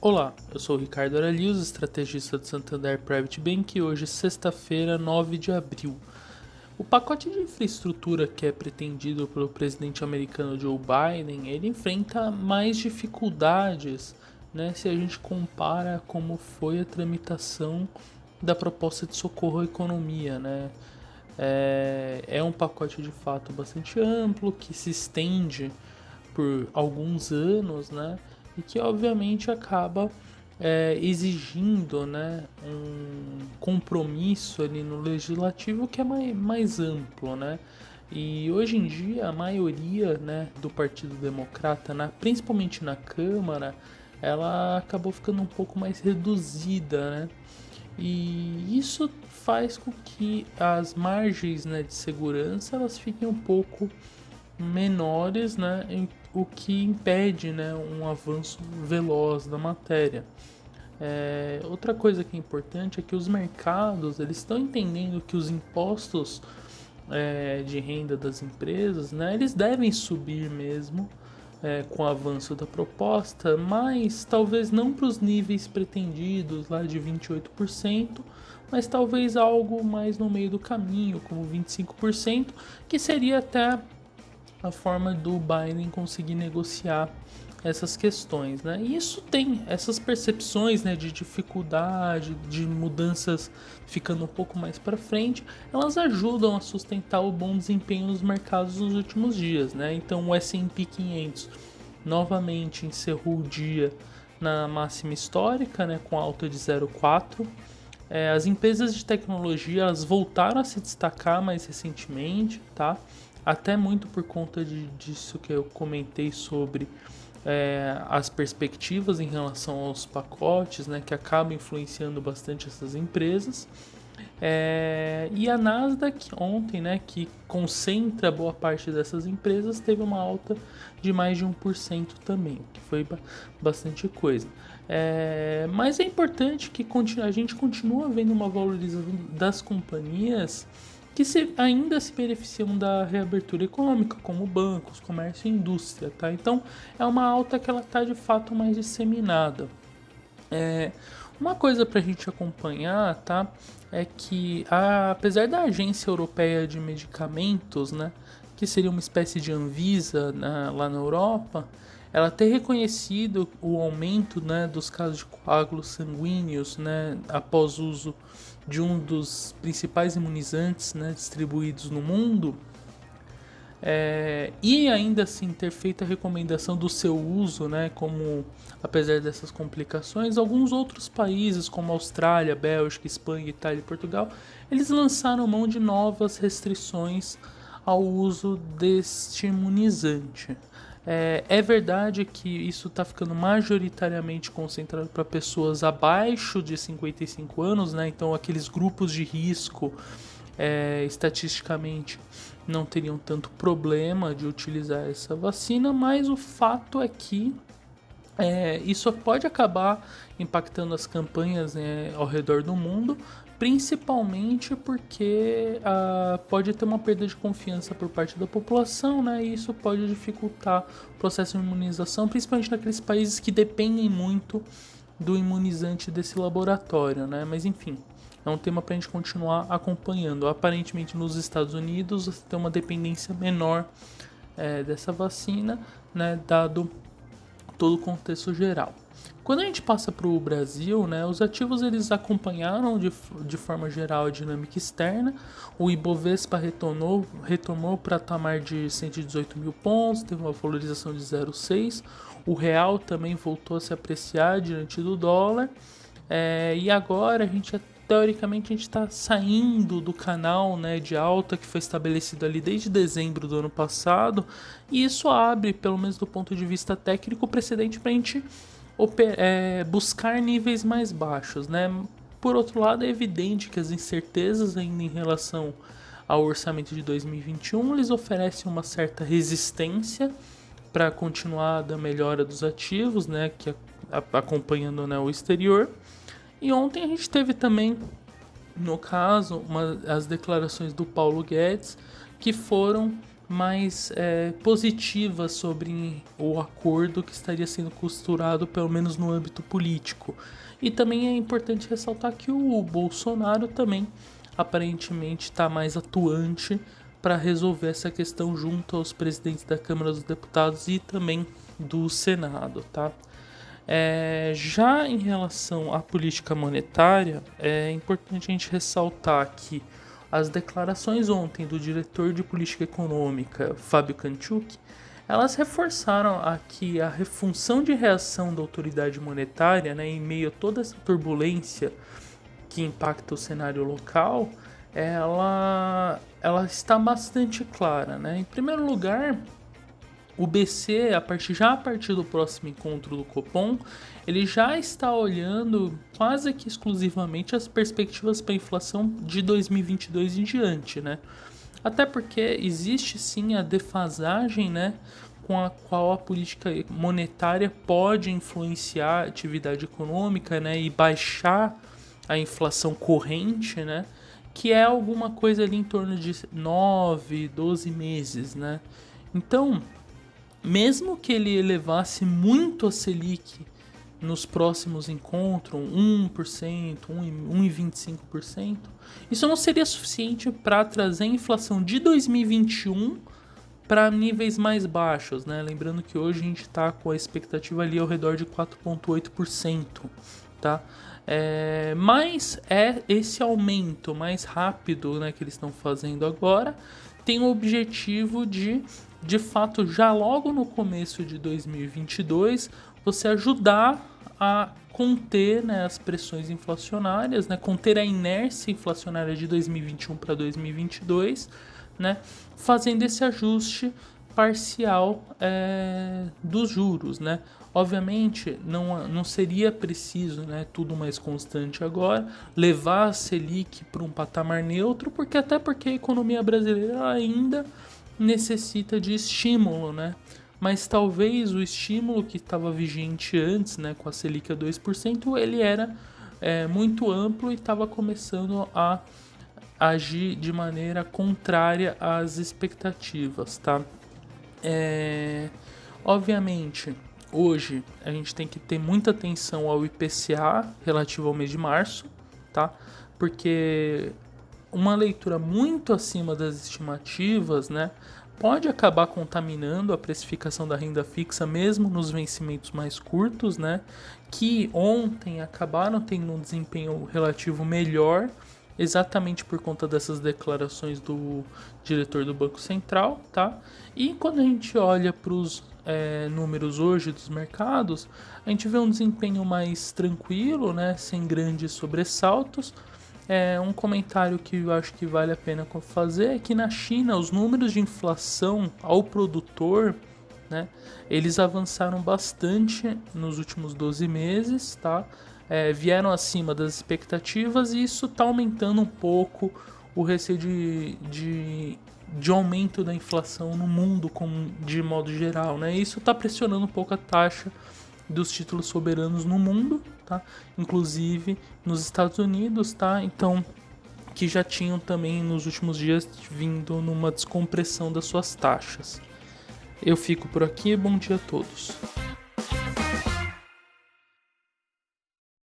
Olá, eu sou o Ricardo Aralios, estrategista do Santander Private Bank, e hoje, sexta-feira, 9 de abril. O pacote de infraestrutura que é pretendido pelo presidente americano Joe Biden, ele enfrenta mais dificuldades, né, se a gente compara como foi a tramitação da proposta de socorro à economia, né? É um pacote de fato bastante amplo, que se estende por alguns anos, né? E que obviamente acaba exigindo, né, um compromisso ali no legislativo que é mais amplo, né? E hoje em dia a maioria, né, do Partido Democrata, principalmente na Câmara, ela acabou ficando um pouco mais reduzida, né? E isso faz com que as margens, né, de segurança elas fiquem um pouco menores, né, o que impede, né, um avanço veloz da matéria. Outra coisa que é importante é que os mercados eles estão entendendo que os impostos de renda das empresas, né, eles devem subir mesmo com o avanço da proposta, mas talvez não para os níveis pretendidos lá de 28%, mas talvez algo mais no meio do caminho, como 25%, que seria até a forma do Biden conseguir negociar essas questões, né? E isso tem essas percepções, né, de dificuldade, de mudanças ficando um pouco mais para frente, elas ajudam a sustentar o bom desempenho dos mercados nos últimos dias, né? Então o S&P 500 novamente encerrou o dia na máxima histórica, né, com alta de 0,4. As empresas de tecnologia elas voltaram a se destacar mais recentemente, tá? Até muito por conta disso que eu comentei sobre as perspectivas em relação aos pacotes, né, que acabam influenciando bastante essas empresas. E a Nasdaq ontem, né, que concentra boa parte dessas empresas, teve uma alta de mais de 1% também, que foi bastante coisa. Mas é importante que a gente continue vendo uma valorização das companhias que ainda se beneficiam da reabertura econômica, como bancos, comércio e indústria, tá? Então é uma alta que ela está de fato mais disseminada. Uma coisa para a gente acompanhar, tá? É que apesar da Agência Europeia de Medicamentos, né, que seria uma espécie de Anvisa, né, lá na Europa, ela ter reconhecido o aumento, né, dos casos de coágulos sanguíneos, né, após o uso de um dos principais imunizantes, né, distribuídos no mundo, e ainda assim ter feito a recomendação do seu uso, né, como apesar dessas complicações, alguns outros países como Austrália, Bélgica, Espanha, Itália e Portugal, eles lançaram mão de novas restrições ao uso deste imunizante. É verdade que isso está ficando majoritariamente concentrado para pessoas abaixo de 55 anos, né? Então aqueles grupos de risco estatisticamente não teriam tanto problema de utilizar essa vacina, mas o fato é que isso pode acabar impactando as campanhas, né, ao redor do mundo, principalmente porque pode ter uma perda de confiança por parte da população, né, e isso pode dificultar o processo de imunização, principalmente naqueles países que dependem muito do imunizante desse laboratório, né, mas enfim. É um tema para a gente continuar acompanhando. Aparentemente, nos Estados Unidos, você tem uma dependência menor dessa vacina, né, dado todo o contexto geral. Quando a gente passa para o Brasil, né, os ativos eles acompanharam de forma geral a dinâmica externa. O Ibovespa retomou para patamar de 118 mil pontos, teve uma valorização de 0,6. O real também voltou a se apreciar diante do dólar. E agora teoricamente a gente está saindo do canal, né, de alta que foi estabelecido ali desde dezembro do ano passado, e isso abre, pelo menos do ponto de vista técnico, o precedente para a gente buscar níveis mais baixos, né? Por outro lado, é evidente que as incertezas ainda em relação ao orçamento de 2021 eles oferecem uma certa resistência para continuar da melhora dos ativos, né, que acompanhando, né, o exterior. E ontem a gente teve também, no caso, as declarações do Paulo Guedes, que foram mais positiva sobre o acordo que estaria sendo costurado, pelo menos no âmbito político. E também é importante ressaltar que o Bolsonaro também aparentemente está mais atuante para resolver essa questão junto aos presidentes da Câmara dos Deputados e também do Senado, tá? Já em relação à política monetária, é importante a gente ressaltar que as declarações ontem do diretor de política econômica, Fábio Kanczuk, elas reforçaram aqui a função de reação da autoridade monetária, né, em meio a toda essa turbulência que impacta o cenário local. Ela está bastante clara, né? Em primeiro lugar, o BC, a partir do próximo encontro do Copom, ele já está olhando quase que exclusivamente as perspectivas para a inflação de 2022 em diante, né? Até porque existe sim a defasagem, né, com a qual a política monetária pode influenciar a atividade econômica, né, e baixar a inflação corrente, né, que é alguma coisa ali em torno de 9, 12 meses, né? Então, mesmo que ele elevasse muito a Selic nos próximos encontros, 1%, 1,25%, isso não seria suficiente para trazer a inflação de 2021 para níveis mais baixos, né? Lembrando que hoje a gente está com a expectativa ali ao redor de 4,8%, tá? Mas esse aumento mais rápido, né, que eles estão fazendo agora tem o objetivo de fato, já logo no começo de 2022, você ajudar a conter, né, as pressões inflacionárias, né, conter a inércia inflacionária de 2021 para 2022, né, fazendo esse ajuste parcial dos juros, né? Obviamente não seria preciso, né, tudo mais constante agora, levar a Selic para um patamar neutro, porque a economia brasileira ainda necessita de estímulo, né? Mas talvez o estímulo que estava vigente antes, né, com a Selic a 2%, ele era muito amplo e estava começando a agir de maneira contrária às expectativas, tá? Obviamente, hoje a gente tem que ter muita atenção ao IPCA relativo ao mês de março, tá? Porque uma leitura muito acima das estimativas, né, pode acabar contaminando a precificação da renda fixa mesmo nos vencimentos mais curtos, né, que ontem acabaram tendo um desempenho relativo melhor, exatamente por conta dessas declarações do diretor do Banco Central, tá? E quando a gente olha para os números hoje dos mercados, a gente vê um desempenho mais tranquilo, né, sem grandes sobressaltos. Um comentário que eu acho que vale a pena fazer é que na China os números de inflação ao produtor, né, eles avançaram bastante nos últimos 12 meses, tá? Vieram acima das expectativas e isso está aumentando um pouco o receio de aumento da inflação no mundo de modo geral, né? Isso está pressionando um pouco a taxa dos títulos soberanos no mundo, tá? Inclusive nos Estados Unidos, tá? Então, que já tinham também nos últimos dias vindo numa descompressão das suas taxas. Eu fico por aqui, bom dia a todos.